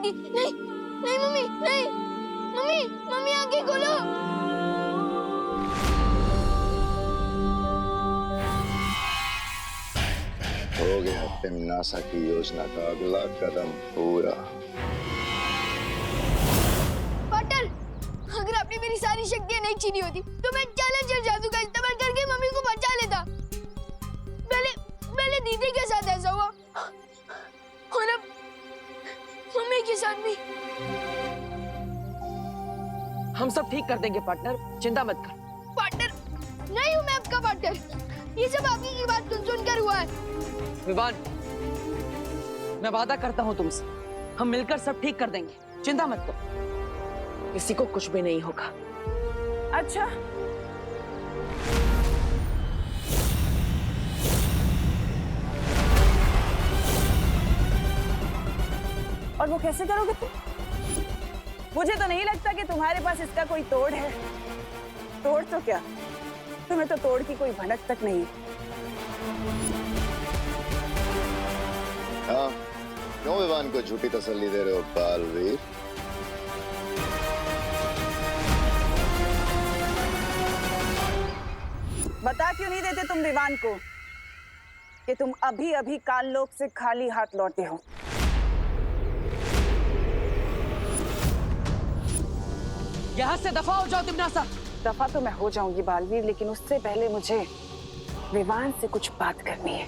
सकती। नहीं नहीं मम्मी, नहीं मम्मी, मम्मी आंखें खोलो। हो गया तिम्नासा की योजना का अगला कदम पूरा। पार्टनर, अगर आपने मेरी सारी शक्तियां नहीं छीनी होती तो मैं चैलेंजर जादू का इस्तेमाल करके मम्मी को बचा लेता। पहले दीदी के साथ ऐसा हुआ और अब मम्मी के साथ भी। हम सब ठीक कर देंगे पार्टनर, चिंता मत कर। पार्टनर नहीं हूँ मैं आपका पार्टनर, ये सब आपकी की बात सुनकर हुआ है। विवान, मैं वादा करता हूँ तुमसे, हम मिलकर सब ठीक कर देंगे, चिंता मत करो, किसी को कुछ भी नहीं होगा। अच्छा, और वो कैसे करोगे तुम? मुझे तो नहीं लगता कि तुम्हारे पास इसका कोई तोड़ है। तोड़ तो क्या, तुम्हें तो तोड़ की कोई भनक तक नहीं। हाँ, क्यों विवान को झूठी तसल्ली दे रहे हो बालवीर? बता क्यों नहीं देते तुम विवान को कि तुम अभी अभी काललोक से खाली हाथ लौटे हो? यहाँ से दफा हो जाओ तिम्नासा। दफा तो मैं हो जाऊंगी बालवीर, लेकिन उससे पहले मुझे विवान से कुछ बात करनी है।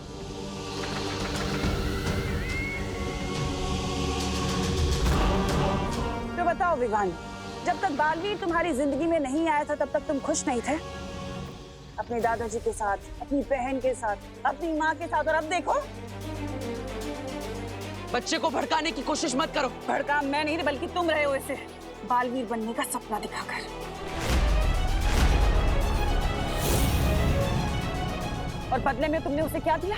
तो बताओ विवान, जब तक बालवीर तुम्हारी जिंदगी में नहीं आया था तब तक तुम खुश नहीं थे? अपने दादाजी के साथ, अपनी बहन के साथ, अपनी माँ के साथ, और अब देखो। बच्चे को भड़काने की कोशिश मत करो। भड़का मैं नहीं, बल्कि तुम रहे हो इसे बालवीर बनने का सपना दिखाकर। और बदले में तुमने उसे क्या दिया?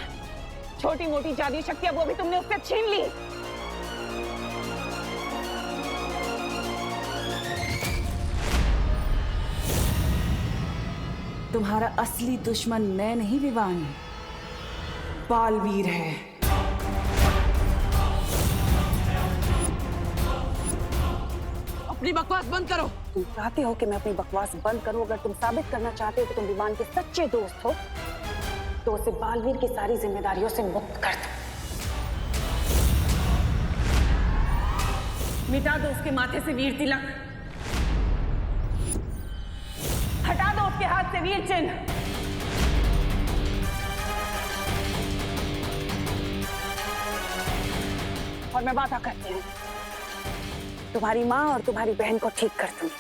छोटी मोटी जादुई शक्तियां, वो भी तुमने उससे छीन ली। तुम्हारा असली दुश्मन मैं नहीं विवान, बालवीर है। अपनी बकवास बंद करो। तुम चाहते हो कि मैं अपनी बकवास बंद करूं? अगर तुम साबित करना चाहते हो कि तुम विवान के सच्चे दोस्त हो तो उसे बालवीर की सारी जिम्मेदारियों से मुक्त कर दो। मिटा दो उसके माथे से वीर तिलक, हटा दो उसके हाथ से वीर चिन्ह। और मैं वादा करती हूँ तुम्हारी माँ और तुम्हारी बहन को ठीक कर दूंगी,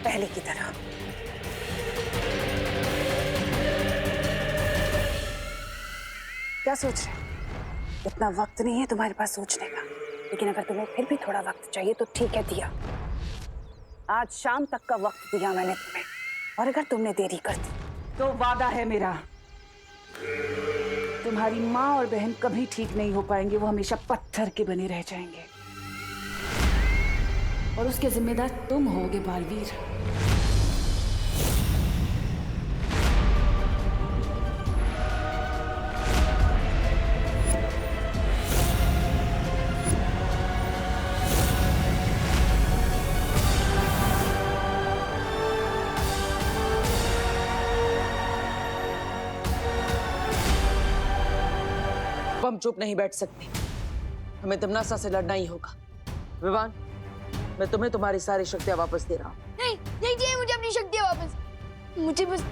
पहले की तरह। क्या सोच रहे हो? इतना वक्त नहीं है तुम्हारे पास सोचने का, लेकिन अगर तुम्हें फिर भी थोड़ा वक्त चाहिए तो ठीक है, दिया। आज शाम तक का वक्त दिया मैंने तुम्हें, और अगर तुमने देरी कर दी तो वादा है मेरा, तुम्हारी माँ और बहन कभी ठीक नहीं हो पाएंगे। वो हमेशा पत्थर के बने रह जाएंगे, और उसके जिम्मेदार तुम होगे बालवीर। हम चुप नहीं बैठ सकते, हमें तिम्नासा से लड़ना ही होगा। विवान, मैं तुम्हें तुम्हारी सारी शक्तियां वापस दे रहा हूँ। नहीं नहीं चाहिए मुझे अपनी शक्तियां वापस, मुझे बस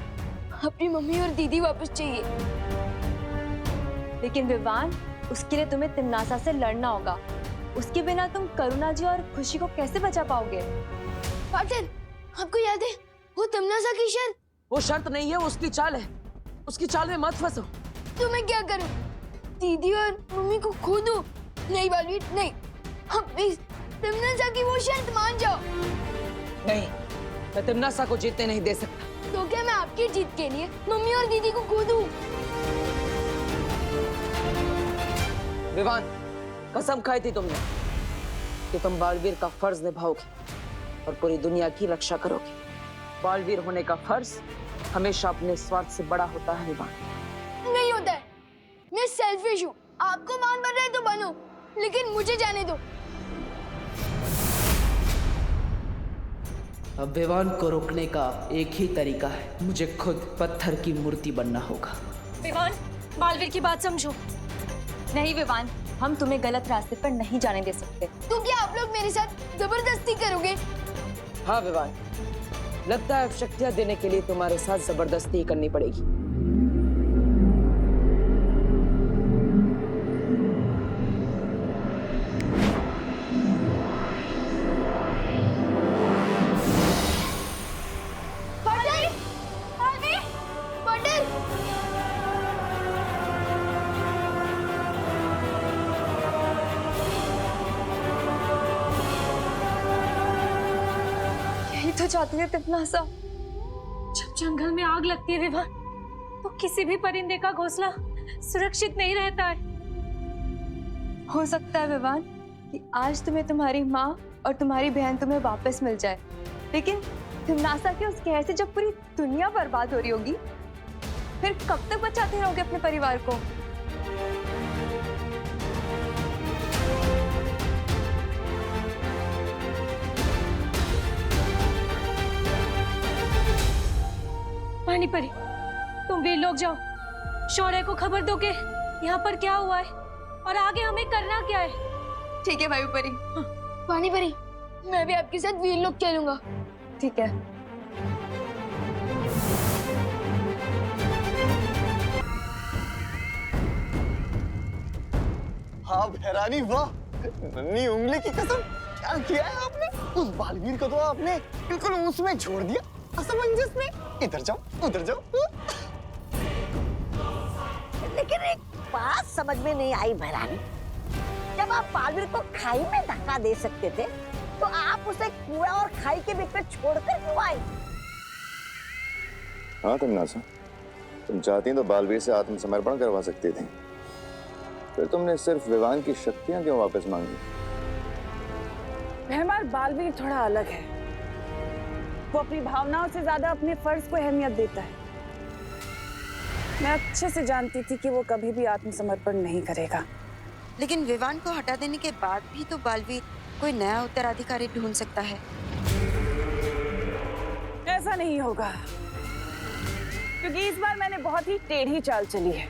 अपनी मम्मी और दीदी वापस चाहिए। लेकिन विवान, उसके लिए तुम्हें तिम्नासा से लड़ना होगा। उसके बिना तुम करुणा जी और खुशी को कैसे बचा पाओगे? पार्टनर, आपको याद है वो तिम्नासा की शर्त? वो शर्त नहीं है, वो उसकी चाल है। उसकी चाल में मत फंसो। तो मैं क्या करूं? दीदी और मम्मी को खो दूं? नहीं बालवीर, नहीं, अब प्लीज तिम्नासा की वो शर्त मान जाओ। नहीं, मैं तिम्नासा को जीतने नहीं दे सकता। तो क्या मैं आपकी जीत के लिए मम्मी और दीदी को खो दूं? विवान, कसम खाई थी तुमने कि तुम बालवीर का फर्ज निभाओगे और पूरी दुनिया की रक्षा करोगे। बालवीर होने का फर्ज हमेशा अपने स्वार्थ से बड़ा होता है विवान। नहीं होता है, मैं सेल्फिश हूँ। आपको मान बन रहे तो बनो, लेकिन मुझे जाने दो। अब विवान को रोकने का एक ही तरीका है, मुझे खुद पत्थर की मूर्ति बनना होगा। विवान, बालवीर की बात समझो। नहीं विवान, हम तुम्हें गलत रास्ते पर नहीं जाने दे सकते। तो क्या आप लोग मेरे साथ जबरदस्ती करोगे? हाँ विवान, लगता है अब शक्तियां देने के लिए तुम्हारे साथ जबरदस्ती ही करनी पड़ेगी। पाटिल! पाटिल! पाटिल! यही तो चाहती है तितनासा। जब जंगल में आग लगती है विवान, तो किसी भी परिंदे का घोंसला सुरक्षित नहीं रहता है। हो सकता है विवान कि आज तुम्हें तुम्हारी माँ और तुम्हारी बहन तुम्हें वापस मिल जाए, लेकिन तिमनासा के उस कहर से जब पूरी दुनिया बर्बाद हो रही होगी, फिर कब तक बचाते रहोगे अपने परिवार को? पानी परी, तुम वीर लोग जाओ, शौर्य को खबर दो कि यहाँ पर क्या हुआ है और आगे हमें करना क्या है। ठीक है वायुपरी। पानी परी, मैं भी आपके साथ वीर लोग चलूंगा। ठीक है। हाँ भैरानी, वाह, नन्ही उंगली की कसम, क्या किया है आपने? उस बालवीर को तो आपने बिल्कुल उसमें छोड़ दिया, असमंजस में। इधर जाओ, उधर जाओ। लेकिन एक बात समझ में नहीं आई भैरानी, जब आप बालवीर को खाई में धक्का दे सकते थे, तो आप उसे कुआं और खाई के बीच में छोड़कर क्यों आए? हाँ तिमनासा, तुम चाहती तो बालवीर से आत्मसमर्पण करवा सकती थी, फिर तुमने सिर्फ विवान की शक्तियां क्यों वापस मांगी? मेहमान, बालवीर थोड़ा अलग है। वो अपनी भावनाओं से ज्यादा अपने फर्ज को अहमियत देता है। मैं अच्छे से जानती थी कि वो कभी भी आत्मसमर्पण नहीं करेगा। लेकिन विवान को हटा देने के बाद भी तो बालवीर कोई नया उत्तराधिकारी ढूंढ सकता है। ऐसा नहीं होगा, क्योंकि इस बार मैंने बहुत ही टेढ़ी चाल चली है।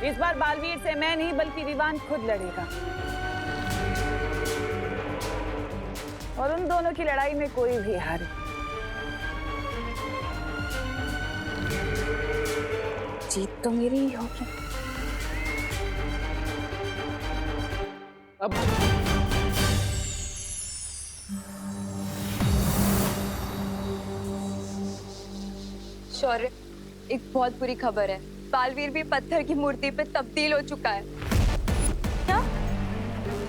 इस बार बालवीर से मैं नहीं बल्कि विवान खुद लड़ेगा, और उन दोनों की लड़ाई में कोई भी हारे। जीत तो मेरी ही होगी। अब शौर्य, एक बहुत बुरी खबर है। बालवीर भी पत्थर की मूर्ति पे तब्दील हो चुका है। क्या?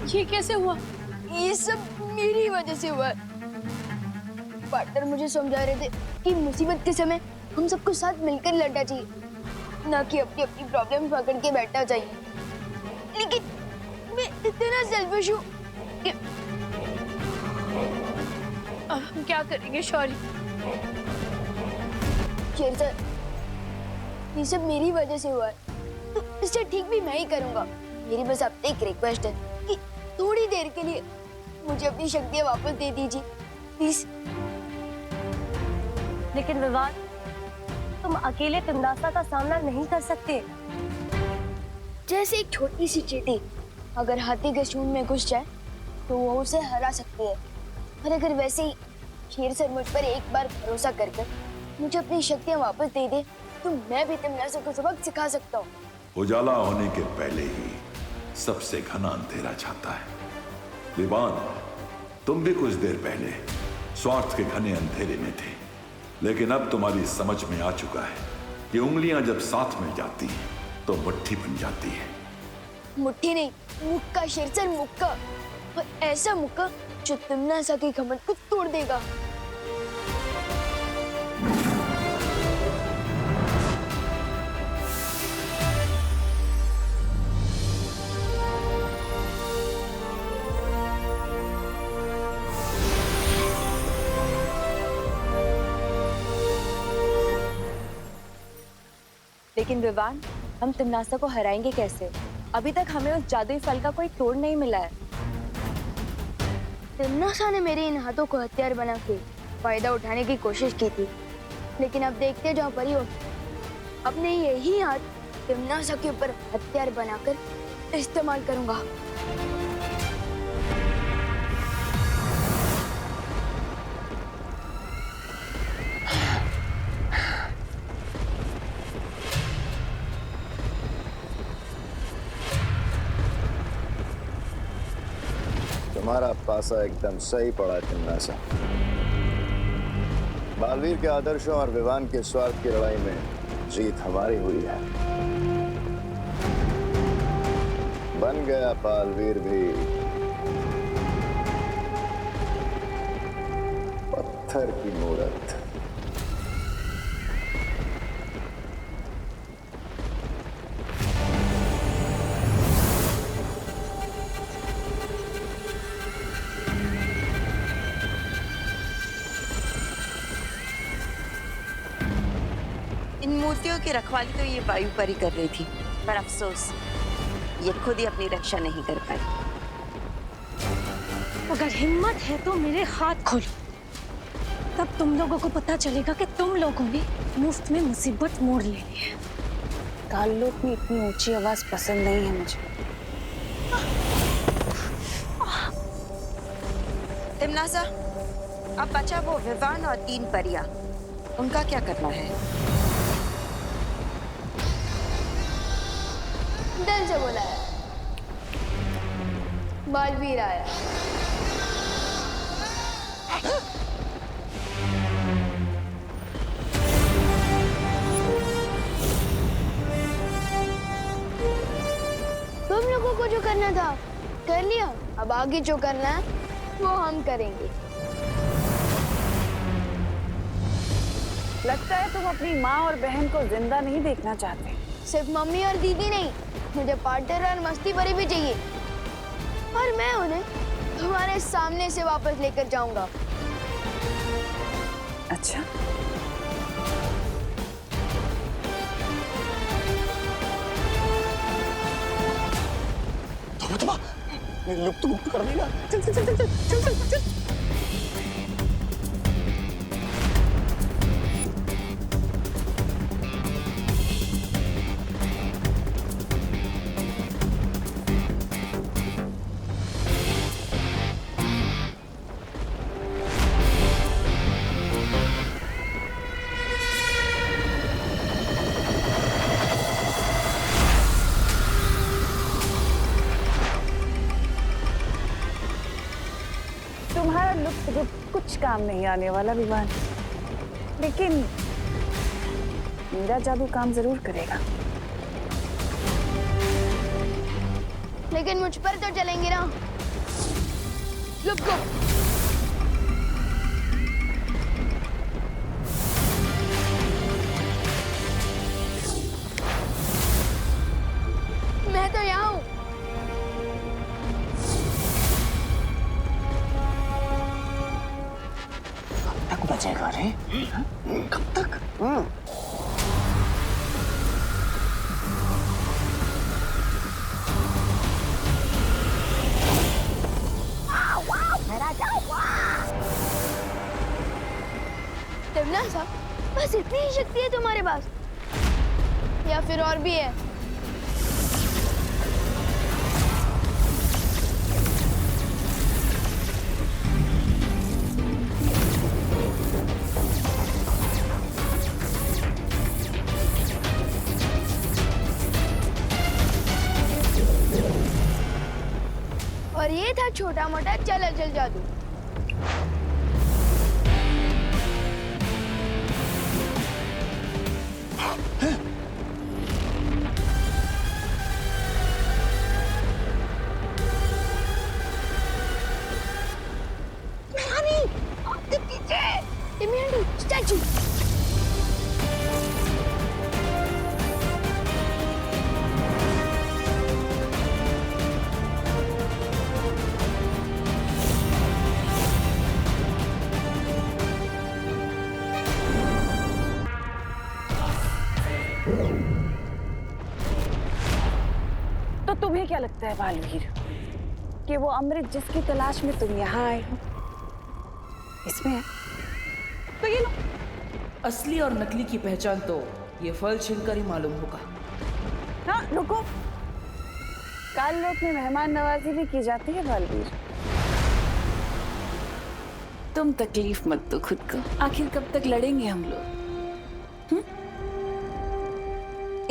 ये कैसे हुआ? ये सब मेरी वजह से हुआ। पार्टनर मुझे समझा रहे थे कि मुसीबत के समय हम सबको साथ मिलकर लड़ना चाहिए, ना कि अपनी अपनी प्रॉब्लम पकड़ के बैठना चाहिए। लेकिन मैं इतना सेल्फिश हूँ कि अब हम क्या करेंगे शौर्य? शेर सर, ये सब मेरी वजह से हुआ है, तो इसे ठीक भी मैं ही करूँगा। मेरी बस आपसे एक रिक्वेस्ट है कि थोड़ी देर के लिए मुझे अपनी शक्तियाँ वापस दे दीजिए, प्लीज। लेकिन विवान, तुम अकेले तिमनासा का सामना नहीं कर सकते। जैसे एक छोटी सी चींटी अगर हाथी के सूंड में घुस जाए तो वो उसे हरा सकती है, और अगर वैसे ही शेर सर मुझ पर एक बार भरोसा कर मुझे अपनी शक्तियाँ वापस दे दे, तो मैं भी तिमनासा को सबक सिखा सकता हूँ। उजाला होने के पहले ही सबसे घना अंधेरा छाता है। विवान, तुम भी कुछ देर पहले स्वार्थ के घने अंधेरे में थे, लेकिन अब तुम्हारी समझ में आ चुका है कि उंगलियां जब साथ मिल जाती हैं तो मुट्ठी बन जाती है। मुट्ठी नहीं, मुक्का शेर सर, मुक्का। और ऐसा मुक्का जो तिमनासा के घमंड को तोड़ देगा। लेकिन विवान, हम तिमनासा को हराएंगे कैसे? अभी तक हमें उस जादुई फल का कोई तोड़ नहीं मिला है। तिमनासा ने मेरे इन हाथों को हथियार बना के फायदा उठाने की कोशिश की थी, लेकिन अब देखते जाओ परियों, अपने यही हाथ तिमनासा के ऊपर हथियार बनाकर इस्तेमाल करूंगा। तुम्हारा पासा एकदम सही पड़ा तिमनासा। बालवीर के आदर्शों और विवान के स्वार्थ की लड़ाई में जीत हमारी हुई है। बन गया बालवीर भी पत्थर की मूरत। इन मूर्तियों की रखवाली तो ये वायु परी कर रही थी, पर अफसोस ये खुद ही अपनी रक्षा नहीं कर पाई। अगर हिम्मत है तो मेरे हाथ खोलो, तब तुम लोगों को पता चलेगा कि तुम लोगों ने मुफ्त में मुसीबत मोड़ लेनी है। ताल्लुक में इतनी ऊंची आवाज पसंद नहीं है मुझे। तिमनासा, अब बचा वो विवान और 3 परियां, उनका क्या करना है? दिल से बोला है, बालवीर आया। तुम लोगों को जो करना था कर लिया, अब आगे जो करना है वो हम करेंगे। लगता है तुम अपनी माँ और बहन को जिंदा नहीं देखना चाहते। सिर्फ मम्मी और दीदी नहीं, मुझे पार्टनर और मस्ती परी भी चाहिए, और मैं उन्हें तुम्हारे सामने से वापस लेकर जाऊंगा। अच्छा, मेरी लुक तो गुप्त कर देगा। चल चल चल चल चल चल चल चल। तुम्हारा लुक तो कुछ काम नहीं आने वाला विवान, लेकिन मेरा जादू काम जरूर करेगा। लेकिन मुझ पर तो चलेंगे ना। लुक को मैं तो यहाँ हूँ। तक बचेगा रे? कब तक? तिमनासा, बस इतनी ही शक्ति है तुम्हारे पास, या फिर और भी है? और ये था छोटा मोटा चल चल जादू। स्टैचू। तो तुम्हें क्या लगता है बालवीर, कि वो अमृत जिसकी तलाश में तुम यहाँ आए हो इसमें है? तो ये लो। असली और नकली की पहचान तो ये फल छीलकर ही मालूम होगा। हाँ रुको, काल लोक में मेहमान नवाजी भी की जाती है बालवीर। तुम तकलीफ मत दो खुद को, आखिर कब तक लड़ेंगे हम लोग?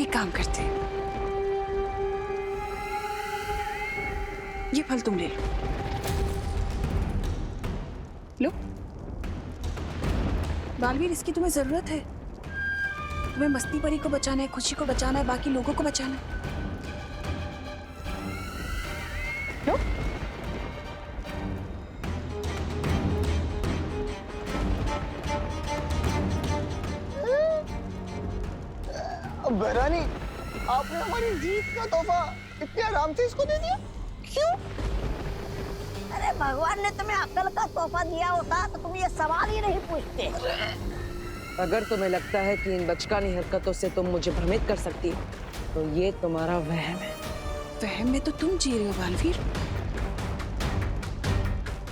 एक काम करते हैं, ये फल तुम ले लो। बालवीर, इसकी तुम्हें जरूरत है। तुम्हें मस्ती परी को बचाना है, खुशी को बचाना है, बाकी लोगों को बचाना है। लो। बहरानी, आपने हमारी जीत का तोहफा इतने आराम से इसको दे दिया, क्यों? अरे भगवान ने तुम्हें अकल का तोहफा दिया होता तो तुम ये सवाल ही नहीं पूछते। अगर तुम्हें लगता है कि इन बचकानी हरकतों से तुम मुझे भ्रमित कर सकती हो, तो ये तुम्हारा वहम है। वहम में तो तुम जी रहे हो बालवीर,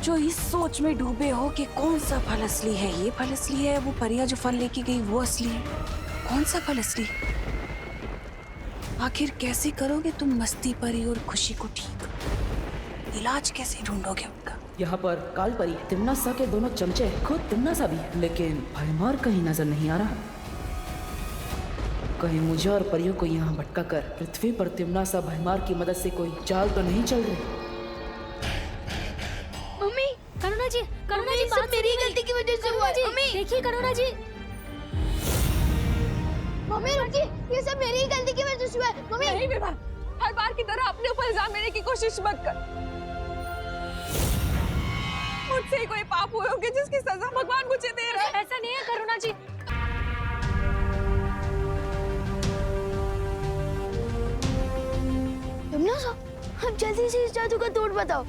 जो इस सोच में डूबे हो कि कौन सा फल असली है, ये फल असली है, वो परिया जो फल लेके गई वो असली है। कौन सा फल असली? आखिर कैसे करोगे तुम मस्ती परी और खुशी को ठीक? इलाज कैसे ढूंढोगे उनका? यहाँ पर काल परी, तिम्नासा के दोनों चमचे, खुद तिम्नासा भी, लेकिन भयमार कहीं नजर नहीं आ रहा। कहीं मुझे और परियों को यहाँ भटका कर पृथ्वी पर तिम्नासा भयमार की मदद से कोई चाल तो नहीं चल रही? मम्मी, करुणा जी बात मेरी गलती की वजह से हुआ है। मम्मी देखिए करुणा जी। मम्मी रुकिए, ये सब मेरी ही गलती की वजह से हुआ है। मम्मी नहीं विवान, हर बार की तरह अपने ऊपर इल्जाम लेने की कोशिश मत कर। मुझसे ही कोई पाप हुए होंगे जिसकी सजा भगवान मुझे दे रहा है। ऐसा नहीं है करुणा जी। तिम्नासा, अब जल्दी से इस जादू का तोड़ बताओ,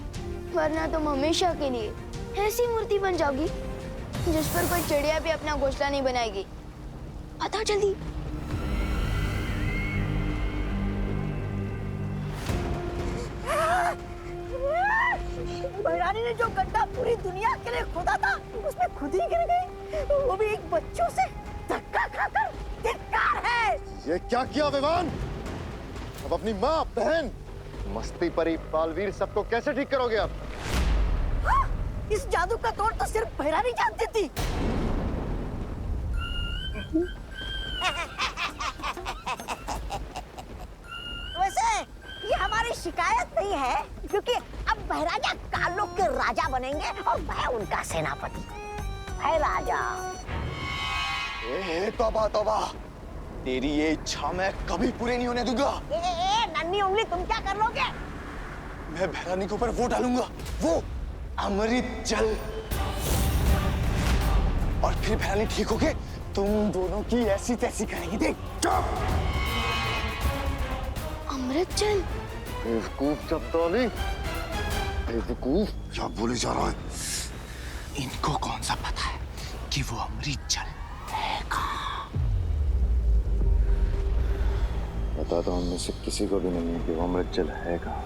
वरना तुम हमेशा के लिए ऐसी मूर्ति बन जाओगी जिस पर कोई चिड़िया भी अपना घोंसला नहीं बनाएगी। बताओ जल्दी। बहरानी ने जो गड्ढा पूरी दुनिया के लिए खोदा था उसमें खुद ही गिर गई, वो भी एक बच्चों से धक्का खाकर। धिक्कार है। ये क्या किया विवान? अब अपनी माँ, बहन, मस्ती परी, बालवीर सबको कैसे ठीक करोगे आप? हाँ, इस जादू का तोड़ तो सिर्फ बहरानी जानती थी। वैसे ये हमारी शिकायत नहीं है, क्योंकि अब बहराजा कालों के राजा बनेंगे और मैं उनका सेनापति। है राजा। तौबा तौबा, तेरी ये इच्छा मैं कभी पूरी नहीं होने दूंगा। नन्ही उंगली, तुम क्या कर लोगे? मैं बहरानी के ऊपर वो डालूंगा, वो अमृत जल, और फिर बहरानी ठीक होके तुम दोनों की ऐसी तैसी करेगी। देख। अमृत जल? बेवकूफ चपतौली, बेवकूफ। क्या बोले जा रहा है? इनको कौन सा पता है कि वो अमृत जल है कहाँ? बता दो, उनमें से किसी को भी नहीं है कि वो अमृत जल है कहाँ।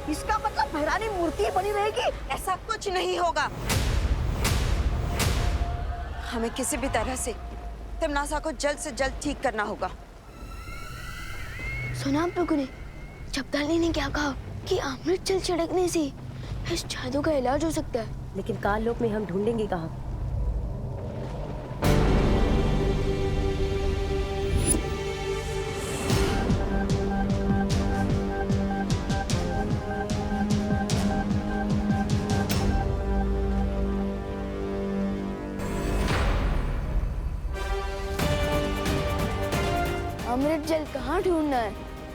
इसका मतलब बहरानी मूर्ति बनी रहेगी? ऐसा कुछ नहीं होगा। हमें किसी भी तरह से तिम्नासा को जल्द से जल्द ठीक करना होगा। सुना आप लोगों ने? चपताली ने क्या कहा कि अमृत जल छिड़कने से इस जादू का इलाज हो सकता है। लेकिन काल लोक में हम ढूंढेंगे कहाँ? अमृत जल कहाँ ढूंढना है,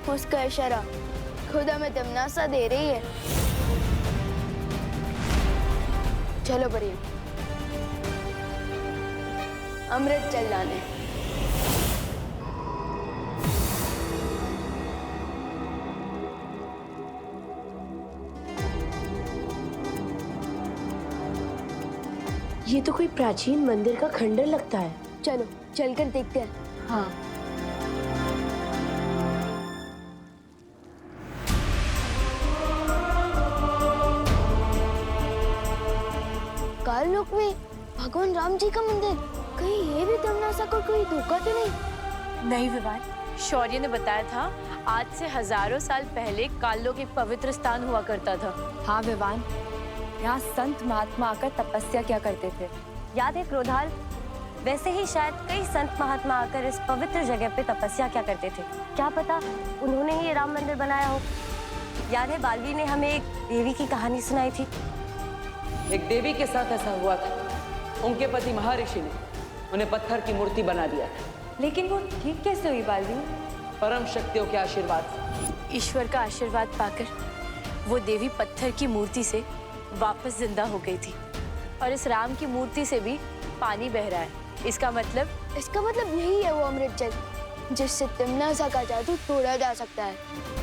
उसका इशारा खुदा में तिम्नासा दे रही है। चलो परियों, अमृत जल लाने। ये तो कोई प्राचीन मंदिर का खंडर लगता है। चलो चलकर देखते हैं। हाँ। काल लोक में भगवान राम जी का मंदिर, कहीं ये भी तमन्ना को कोई धोखा तो नहीं? नहीं विवान, शौर्य ने बताया था आज से हजारों साल पहले कालोक एक पवित्र स्थान हुआ करता था। हाँ विवान, यहाँ संत महात्मा आकर तपस्या क्या करते थे। याद है क्रोधाल? वैसे ही शायद कई संत महात्मा आकर इस पवित्र जगह पे तपस्या क्या करते थे। क्या पता उन्होंने ही ये राम मंदिर बनाया हो। याद है बालवीर ने हमें एक देवी की कहानी सुनाई थी। एक देवी के साथ ऐसा हुआ था। उनके पति महर्षि ने उन्हें पत्थर की मूर्ति बना दिया था। लेकिन वो ठीक कैसे हुई बालवीर? परम शक्तियों के आशीर्वाद से। ईश्वर का आशीर्वाद पाकर वो देवी पत्थर की मूर्ति से वापस जिंदा हो गई थी। और इस राम की मूर्ति से भी पानी बह रहा है। इसका मतलब यही है वो अमृत जल जिससे तमन्ना का जादू तोड़ा जा सकता है।